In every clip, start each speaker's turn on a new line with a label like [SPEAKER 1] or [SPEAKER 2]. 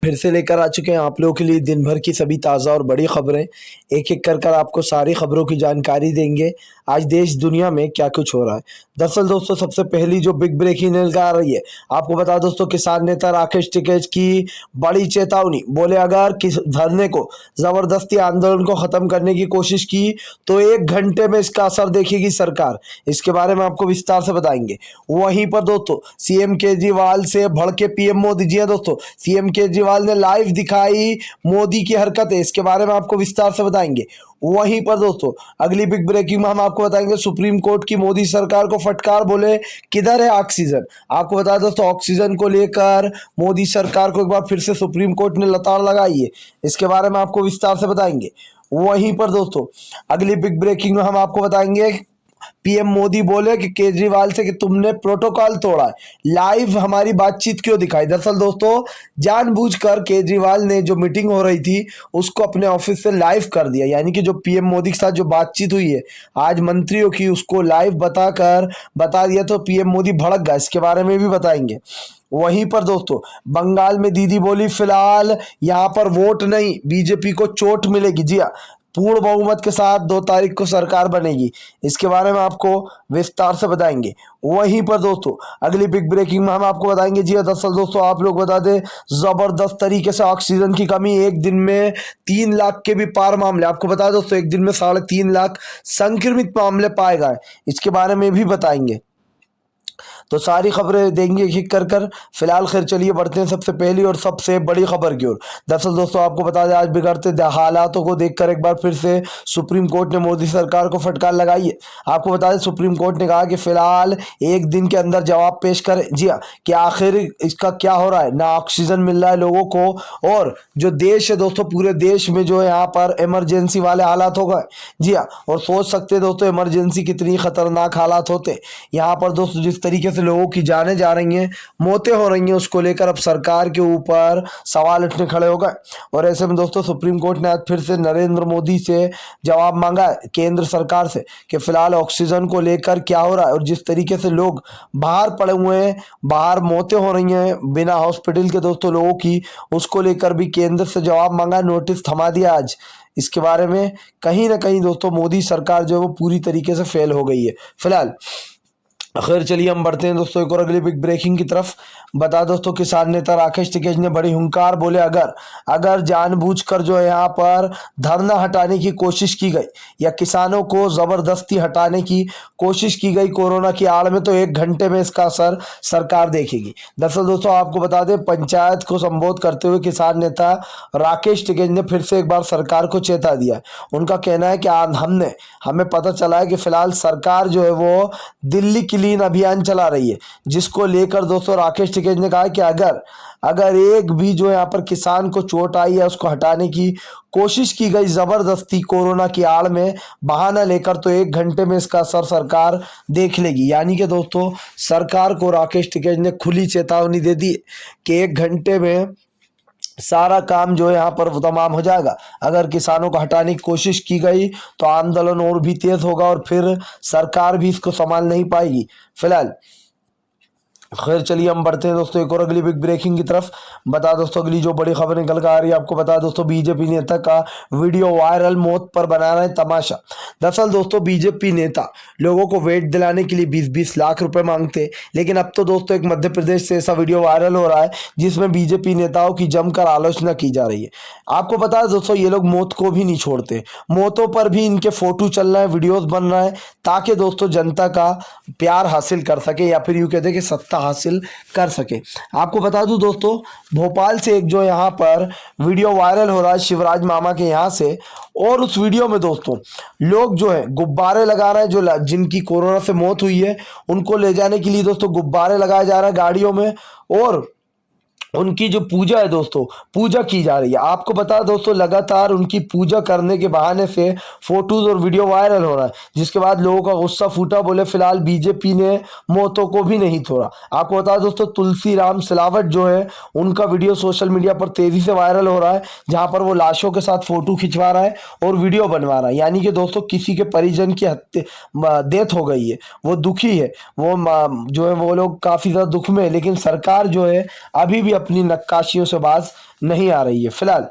[SPEAKER 1] फिर से लेकर आ चुके हैं आप लोगों के लिए दिन भर की सभी ताज़ा और बड़ी खबरें। एक एक कर आपको सारी खबरों की जानकारी देंगे। आज देश दुनिया में क्या कुछ हो रहा है। दरअसल दोस्तों, सबसे पहली जो बिग ब्रेकिंग न्यूज़ आ रही है, आपको बता दोस्तों, किसान नेता राकेश टिकैत की बड़ी चेतावनी। बोले अगर किस धरने को, जबरदस्ती आंदोलन को खत्म करने की कोशिश की तो 1 घंटे में इसका असर देखेगी सरकार। इसके बारे में आपको विस्तार से बताएंगे। वहीं पर दोस्तों, सीएम केजरीवाल से भड़के पीएम मोदी। जी हां दोस्तों, सीएम केजरीवाल ने लाइव दिखाई मोदी की हरकतें। इसके बारे में आपको विस्तार से बताएंगे। वहीं पर दोस्तों, अगली बिग ब्रेकिंग में हम आपको बताएंगे सुप्रीम कोर्ट की मोदी सरकार को फटकार। बोले किधर है ऑक्सीजन। आपको बता दोस्तों, ऑक्सीजन को लेकर मोदी सरकार को एक बार फिर से सुप्रीम कोर्ट ने लताड़ लगाई है। इसके बारे में आपको विस्तार से बताएंगे। वहीं पर दोस्तों, अगली बिग ब्रेकिंग में हम आपको बताएंगे पीएम मोदी बोले कि केजरीवाल से कि तुमने प्रोटोकॉल तोड़ा है, लाइव हमारी बातचीत क्यों दिखाई। दरअसल दोस्तों, जानबूझकर केजरीवाल ने जो मीटिंग हो रही थी उसको अपने ऑफिस से लाइव कर दिया। यानी कि जो पीएम मोदी के साथ जो बातचीत हुई है आज मंत्रियों की, उसको लाइव बता दिया तो पीएम मोदी भड़क गया। इसके बारे में भी बताएंगे। वहीं पर दोस्तों, बंगाल में दीदी बोली फिलहाल यहां पर वोट नहीं, बीजेपी को चोट मिलेगी। जी हाँ, पूर्ण बहुमत के साथ 2 तारीख को सरकार बनेगी। इसके बारे में आपको विस्तार से बताएंगे। वहीं पर दोस्तों, अगली बिग ब्रेकिंग में हम आपको बताएंगे। जी दरअसल दोस्तों, आप लोग बता दें, जबरदस्त तरीके से ऑक्सीजन की कमी। एक दिन में 3 लाख के भी पार मामले। आपको बता दोस्तों, एक दिन में 3.5 लाख संक्रमित मामले पाए गए। इसके बारे में भी बताएंगे। तो सारी खबरें देंगे एक कर। फिलहाल खैर चलिए बढ़ते हैं सबसे पहली और सबसे बड़ी खबर की ओर। दरअसल दोस्तों, आपको बता दें, आज बिगड़ते हालातों को देखकर एक बार फिर से सुप्रीम कोर्ट ने मोदी सरकार को फटकार लगाई है। आपको बता दें, सुप्रीम कोर्ट ने कहा कि फिलहाल 1 दिन के अंदर जवाब पेश करें। जी हाँ, कि आखिर इसका क्या हो रहा है। ना ऑक्सीजन मिल रहा है लोगों को, और जो देश है दोस्तों, पूरे देश में जो है यहाँ पर इमरजेंसी वाले हालात हो गए। जी हाँ, और सोच सकते हैं दोस्तों, इमरजेंसी कितनी खतरनाक हालात होते यहाँ पर दोस्तों। जिस तरीके से लोगों की जानें जा रही हैं, मौतें हो रही हैं, उसको लेकर अब सरकार के ऊपर सवाल उठने खड़े हो गए। और ऐसे में दोस्तों, सुप्रीम कोर्ट ने आज फिर से नरेंद्र मोदी से जवाब मांगा है, केंद्र सरकार से, कि फिलहाल ऑक्सीजन को लेकर क्या हो रहा है। और जिस तरीके से लोग बाहर पड़े हुए हैं, बाहर मौतें हो रही हैं बिना हॉस्पिटल के दोस्तों लोगों की, उसको लेकर भी केंद्र से जवाब मांगा, नोटिस थमा दिया आज। इसके बारे में कहीं ना कहीं दोस्तों मोदी सरकार जो है वो पूरी तरीके से फेल हो गई है फिलहाल। खैर चलिए हम बढ़ते हैं दोस्तों एक और अगली बिग ब्रेकिंग की तरफ। बता दोस्तों, किसान नेता राकेश टिकैत ने बड़ी हुंकार। बोले अगर जानबूझकर जो है यहाँ पर धरना हटाने की कोशिश की गई या किसानों को जबरदस्ती हटाने की कोशिश की गई कोरोना की आड़ में, तो 1 घंटे में इसका असर सरकार देखेगी। दरअसल दोस्तों, आपको बता दें, पंचायत को संबोधित करते हुए किसान नेता राकेश टिकैत ने फिर से एक बार सरकार को चेता दिया। उनका कहना है कि हमें पता चला है कि फिलहाल सरकार जो है वो दिल्ली क्लीन अभियान चला रही है, जिसको लेकर दोस्तों राकेश टिकैत ने कहा कि अगर एक भी जो यहाँ पर किसान को चोट आई है, उसको हटाने की कोशिश की गई जबरदस्ती कोरोना की आड़ में बहाना लेकर, तो 1 घंटे में इसका असर सरकार देख लेगी। यानी कि दोस्तों, सरकार को राकेश टिकैत ने खुली चेतावनी दे दी कि 1 घंटे में सारा काम जो है यहाँ पर तमाम हो जाएगा। अगर किसानों को हटाने की कोशिश की गई तो आंदोलन और भी तेज होगा और फिर सरकार भी इसको संभाल नहीं पाएगी फिलहाल। खैर चलिए हम बढ़ते हैं दोस्तों एक और अगली बिग ब्रेकिंग की तरफ। बता दोस्तों, अगली जो बड़ी खबर निकल कर आ रही है, आपको बता दोस्तों, बीजेपी नेता का वीडियो वायरल, मौत पर बना रहे तमाशा। दरअसल दोस्तों, बीजेपी नेता लोगों को वेट दिलाने के लिए 20-20 लाख रुपए मांगते, लेकिन अब तो दोस्तों एक मध्य प्रदेश से ऐसा वीडियो वायरल हो रहा है जिसमें बीजेपी नेताओं की जमकर आलोचना की जा रही है। आपको बता दोस्तों, ये लोग मौत को भी नहीं छोड़ते, मौतों पर भी इनके फोटो चल रहे हैं, वीडियोस बन रहे हैं, ताकि दोस्तों जनता का प्यार हासिल कर सके या फिर यूं कहते कि सत्ता हासिल कर सके। आपको बता दूं दोस्तों, भोपाल से एक जो यहाँ पर वीडियो वायरल हो रहा है शिवराज मामा के यहाँ से, और उस वीडियो में दोस्तों लोग जो है गुब्बारे लगा रहे हैं। जो जिनकी कोरोना से मौत हुई है उनको ले जाने के लिए दोस्तों गुब्बारे लगाए जा रहे हैं गाड़ियों में, और उनकी जो पूजा है दोस्तों, पूजा की जा रही है। आपको बता दोस्तों, लगातार उनकी पूजा करने के बहाने से फोटोज और वीडियो वायरल हो रहा है, जिसके बाद लोगों का गुस्सा फूटा। बोले फिलहाल बीजेपी ने मौतों को भी नहीं छोड़ा। आपको बता दोस्तों, तुलसी राम सिलावट जो है उनका वीडियो सोशल मीडिया पर तेजी से वायरल हो रहा है, जहां पर वो लाशों के साथ फोटो खिंचवा रहा है और वीडियो बनवा रहा है। यानी कि दोस्तों, किसी के परिजन की डेथ हो गई है, वो दुखी है, वो जो है वो लोग काफी ज्यादा दुख में है, लेकिन सरकार जो है अभी भी अपनी नक्काशियों से बाज नहीं आ रही है। फिलहाल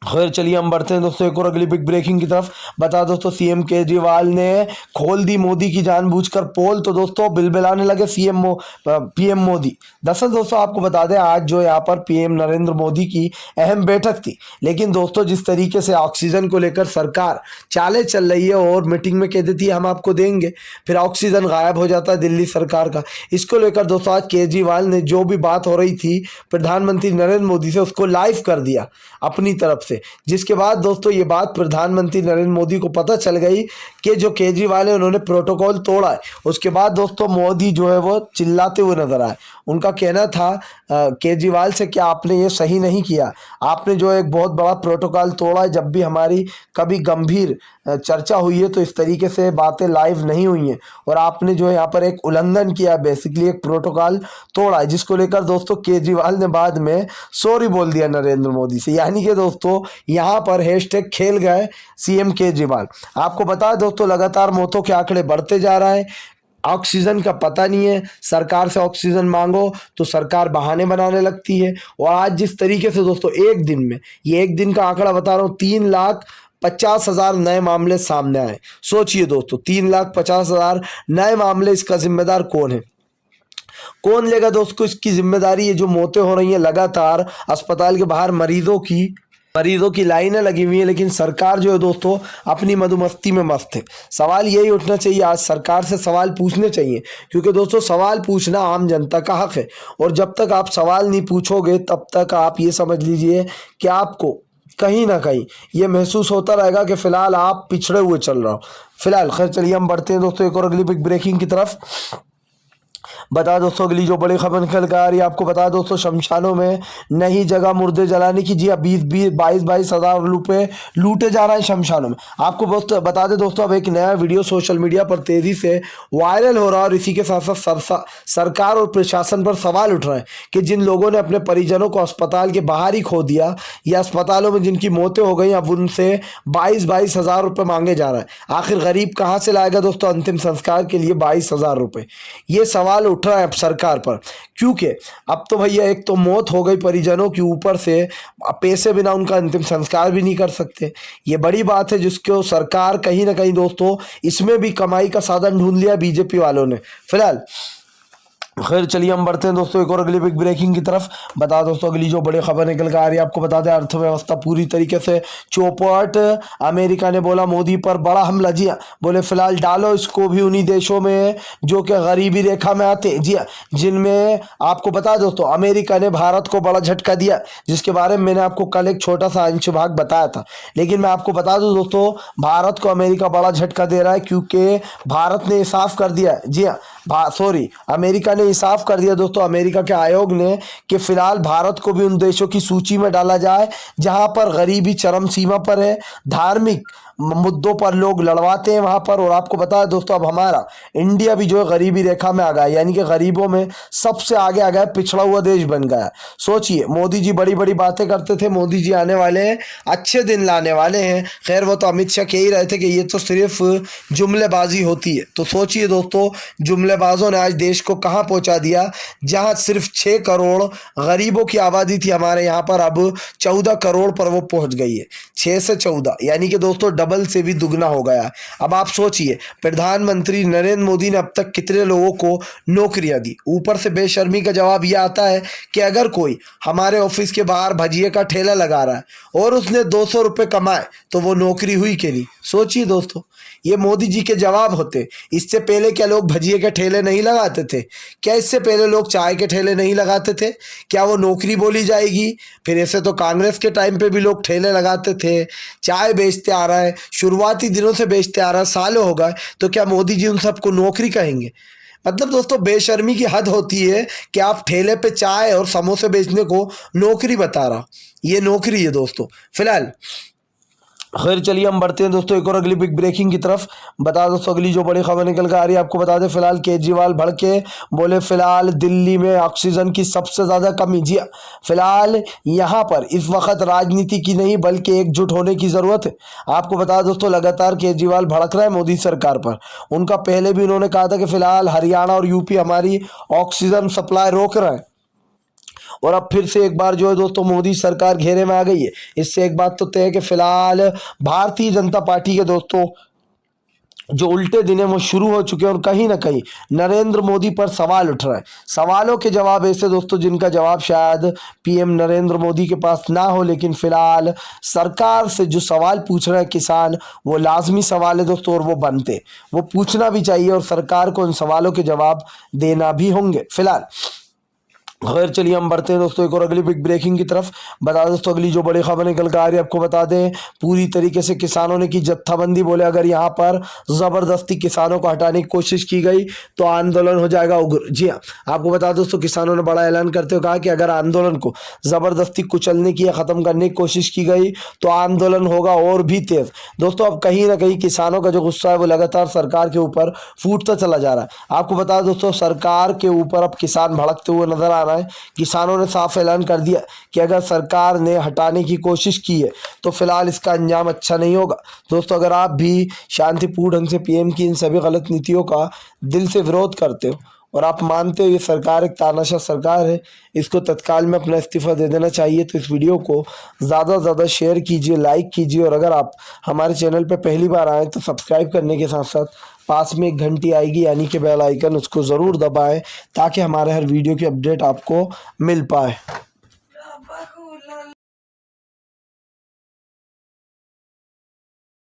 [SPEAKER 1] खैर चलिए हम बढ़ते हैं दोस्तों एक और अगली बिग ब्रेकिंग की तरफ। बता दोस्तों सीएम केजरीवाल ने खोल दी मोदी की जानबूझकर पोल, तो दोस्तों बिलबिलाने लगे पीएम मोदी। दरअसल दोस्तों आपको बता दें आज जो यहाँ पर पीएम नरेंद्र मोदी की अहम बैठक थी, लेकिन दोस्तों जिस तरीके से ऑक्सीजन को लेकर सरकार चालें चल रही है और मीटिंग में कह देती है हम आपको देंगे, फिर ऑक्सीजन गायब हो जाता है दिल्ली सरकार का। इसको लेकर दोस्तों आज केजरीवाल ने जो भी बात हो रही थी प्रधानमंत्री नरेंद्र मोदी से उसको लाइव कर दिया अपनी तरफ से, जिसके बाद दोस्तों ये बात प्रधानमंत्री नरेंद्र मोदी को पता चल गई कि जो केजरीवाल है उन्होंने प्रोटोकॉल तोड़ा है। उसके बाद दोस्तों मोदी जो है वो चिल्लाते हुए नजर आए। उनका कहना था केजरीवाल से कि आपने ये सही नहीं किया, आपने जो एक बहुत बड़ा प्रोटोकॉल तोड़ा है। जब भी हमारी कभी गंभीर चर्चा हुई है तो इस तरीके से बातें लाइव नहीं हुई हैं और आपने जो है यहाँ पर एक उल्लंघन किया, बेसिकली एक प्रोटोकॉल तोड़ा है, जिसको लेकर दोस्तों केजरीवाल ने बाद में सॉरी बोल दिया नरेंद्र मोदी से। यानी कि दोस्तों यहाँ पर हैशटैग खेल गए सीएम केजरीवाल। आपको बता दोस्तों लगातार मौतों के आंकड़े बढ़ते जा रहे हैं, ऑक्सीजन का पता नहीं है, सरकार से ऑक्सीजन मांगो तो सरकार बहाने बनाने लगती है। और आज जिस तरीके से दोस्तों एक दिन में, ये एक दिन का आंकड़ा बता रहा हूँ, 3,50,000 नए मामले सामने आए। सोचिए दोस्तों 3,50,000 नए मामले, इसका जिम्मेदार कौन है? कौन लेगा दोस्तों इसकी जिम्मेदारी? ये जो मौतें हो रही हैं लगातार, अस्पताल के बाहर मरीजों की लाइनें लगी हुई है, लेकिन सरकार जो है दोस्तों अपनी मधुमस्ती में मस्त है। सवाल यही उठना चाहिए, आज सरकार से सवाल पूछने चाहिए, क्योंकि दोस्तों सवाल पूछना आम जनता का हक है। और जब तक आप सवाल नहीं पूछोगे तब तक आप ये समझ लीजिए कि आपको कहीं ना कहीं ये महसूस होता रहेगा कि फिलहाल आप पिछड़े हुए चल रहे हो। फिलहाल खैर चलिए हम बढ़ते हैं दोस्तों एक और अगली बिग ब्रेकिंग की तरफ। बता दोस्तों अगली जो बड़ी खबर निकल कर आ रही है, आपको बता दोस्तों शमशानों में नहीं जगह मुर्दे जलाने की। जी 22 हजार रुपये लूटे जा रहे हैं शमशानों में। आपको बता दें दोस्तों अब एक नया वीडियो सोशल मीडिया पर तेजी से वायरल हो रहा है और इसी के साथ साथ सरकार और प्रशासन पर सवाल उठ रहे हैं कि जिन लोगों ने अपने परिजनों को अस्पताल के बाहर ही खो दिया या अस्पतालों में जिनकी मौतें हो गई, अब उनसे 22 हजार रुपये मांगे जा रहे हैं। आखिर गरीब कहाँ से लाएगा दोस्तों अंतिम संस्कार के लिए 22,000 रुपये? ये सवाल उठ रहा है अब सरकार पर, क्योंकि अब तो भैया एक तो मौत हो गई परिजनों की, ऊपर से पैसे बिना उनका अंतिम संस्कार भी नहीं कर सकते। ये बड़ी बात है जिसको सरकार कहीं ना कहीं दोस्तों इसमें भी कमाई का साधन ढूंढ लिया बीजेपी वालों ने। फिलहाल खैर चलिए हम बढ़ते हैं दोस्तों एक और अगली बिग ब्रेकिंग की तरफ। बता दोस्तों अगली जो बड़ी खबर निकल कर आ रही है, आपको बता दें अर्थव्यवस्था पूरी तरीके से चौपट। अमेरिका ने बोला मोदी पर बड़ा हमला। जी हाँ, बोले फिलहाल डालो इसको भी उन्हीं देशों में जो कि गरीबी रेखा में आते हैं। जी हाँ, जिनमें आपको बता दोस्तों अमेरिका ने भारत को बड़ा झटका दिया, जिसके बारे में मैंने आपको कल एक छोटा सा अंश भाग बताया था। लेकिन मैं आपको बता दूं दोस्तों भारत को अमेरिका बड़ा झटका दे रहा है, क्योंकि भारत ने साफ कर दिया। जी हाँ अमेरिका ने साफ कर दिया दोस्तों, अमेरिका के आयोग ने, कि फिलहाल भारत को भी उन देशों की सूची में डाला जाए जहां पर गरीबी चरम सीमा पर है, धार्मिक मुद्दों पर लोग लड़वाते हैं वहां पर। और आपको बता दोस्तों अब हमारा इंडिया भी जो है गरीबी रेखा में आ गया, यानी कि गरीबों में सबसे आगे आ गया, पिछड़ा हुआ देश बन गया। सोचिए मोदी जी बड़ी बड़ी बातें करते थे, मोदी जी आने वाले हैं, अच्छे दिन लाने वाले हैं। खैर वो तो अमित शाह कह ही रहे थे कि ये तो सिर्फ जुमलेबाजी होती है। तो सोचिए दोस्तों जुमलेबाजों ने आज देश को कहाँ पहुंचा दिया, जहां सिर्फ 6 करोड़ गरीबों की आबादी थी हमारे यहाँ पर, अब 14 करोड़ पर वो पहुंच गई है। 6 से 14 यानी कि दोस्तों डबल से भी दुगना हो गया। अब आप सोचिए प्रधानमंत्री नरेंद्र मोदी ने अब तक कितने लोगों को नौकरियां दी। ऊपर से बेशर्मी का जवाब यह आता है कि अगर कोई हमारे ऑफिस के बाहर भजिए का ठेला लगा रहा है और उसने 200 रुपये कमाए तो वो नौकरी हुई कि नहीं? सोचिए दोस्तों ये मोदी जी के जवाब होते। इससे पहले क्या लोग भजिए के ठेले नहीं लगाते थे? क्या इससे पहले लोग चाय के ठेले नहीं लगाते थे? क्या वो नौकरी बोली जाएगी? फिर ऐसे तो कांग्रेस के टाइम पे भी लोग ठेले लगाते थे, चाय बेचते आ रहा है, शुरुआती दिनों से बेचते आ रहा है, सालों हो गए, तो क्या मोदी जी उन सबको नौकरी कहेंगे? मतलब दोस्तों बेशर्मी की हद होती है कि आप ठेले पे चाय और समोसे बेचने को नौकरी बता रहा, ये नौकरी है दोस्तों। फिलहाल खैर चलिए हम बढ़ते हैं दोस्तों एक और अगली बिग ब्रेकिंग की तरफ। बता दोस्तों अगली जो बड़ी खबर निकल कर आ रही है, आपको बता दें फिलहाल केजरीवाल भड़के, बोले फिलहाल दिल्ली में ऑक्सीजन की सबसे ज़्यादा कमी। जी फिलहाल यहाँ पर इस वक्त राजनीति की नहीं बल्कि एकजुट होने की ज़रूरत है। आपको बता दोस्तों लगातार केजरीवाल भड़क रहा है मोदी सरकार पर। उनका पहले भी उन्होंने कहा था कि फिलहाल हरियाणा और यूपी हमारी ऑक्सीजन सप्लाई रोक रहे हैं, और अब फिर से एक बार जो है दोस्तों मोदी सरकार घेरे में आ गई है। इससे एक बात तो तय है कि फिलहाल भारतीय जनता पार्टी के दोस्तों जो उल्टे दिन है वो शुरू हो चुके हैं और कहीं ना कहीं नरेंद्र मोदी पर सवाल उठ रहा है। सवालों के जवाब ऐसे दोस्तों जिनका जवाब शायद पीएम नरेंद्र मोदी के पास ना हो, लेकिन फिलहाल सरकार से जो सवाल पूछ रहे हैं किसान वो लाजमी सवाल है दोस्तों और वो बनते, वो पूछना भी चाहिए और सरकार को उन सवालों के जवाब देना भी होंगे। फिलहाल खैर चलिए हम बढ़ते हैं दोस्तों एक और अगली बिग ब्रेकिंग की तरफ। बता दोस्तों अगली जो बड़ी खबर निकल कर आ रही है आपको बता दें, पूरी तरीके से किसानों ने की जत्थाबंदी। बोले अगर यहाँ पर जबरदस्ती किसानों को हटाने की कोशिश की गई तो आंदोलन हो जाएगा उग्र। जी हाँ, आपको बता दोस्तों किसानों ने बड़ा ऐलान करते हुए कहा कि अगर आंदोलन को जबरदस्ती कुचलने की या खत्म करने की कोशिश की गई तो आंदोलन होगा और भी तेज। दोस्तों अब कहीं ना कहीं किसानों का जो गुस्सा है वो लगातार सरकार के ऊपर फूटता चला जा रहा है। आपको बता दोस्तों सरकार के ऊपर अब किसान भड़कते हुए नजर आ रहा है। किसानों ने साफ ऐलान कर दिया कि अगर सरकार ने हटाने की कोशिश की है तो फिलहाल इसका अंजाम अच्छा नहीं होगा। दोस्तों अगर आप भी शांतिपूर्ण ढंग से पीएम की इन सभी गलत नीतियों का दिल से विरोध करते हो और आप मानते हो ये सरकार एक तानाशाह सरकार है, इसको तत्काल में अपना इस्तीफा दे देना चाहिए, तो इस वीडियो को ज़्यादा से ज़्यादा शेयर कीजिए, लाइक कीजिए और अगर आप हमारे चैनल पर पहली बार आएँ तो सब्सक्राइब करने के साथ साथ पास में एक घंटी आएगी यानी कि बेल आइकन, उसको ज़रूर दबाएं ताकि हमारे हर वीडियो की अपडेट आपको मिल पाए।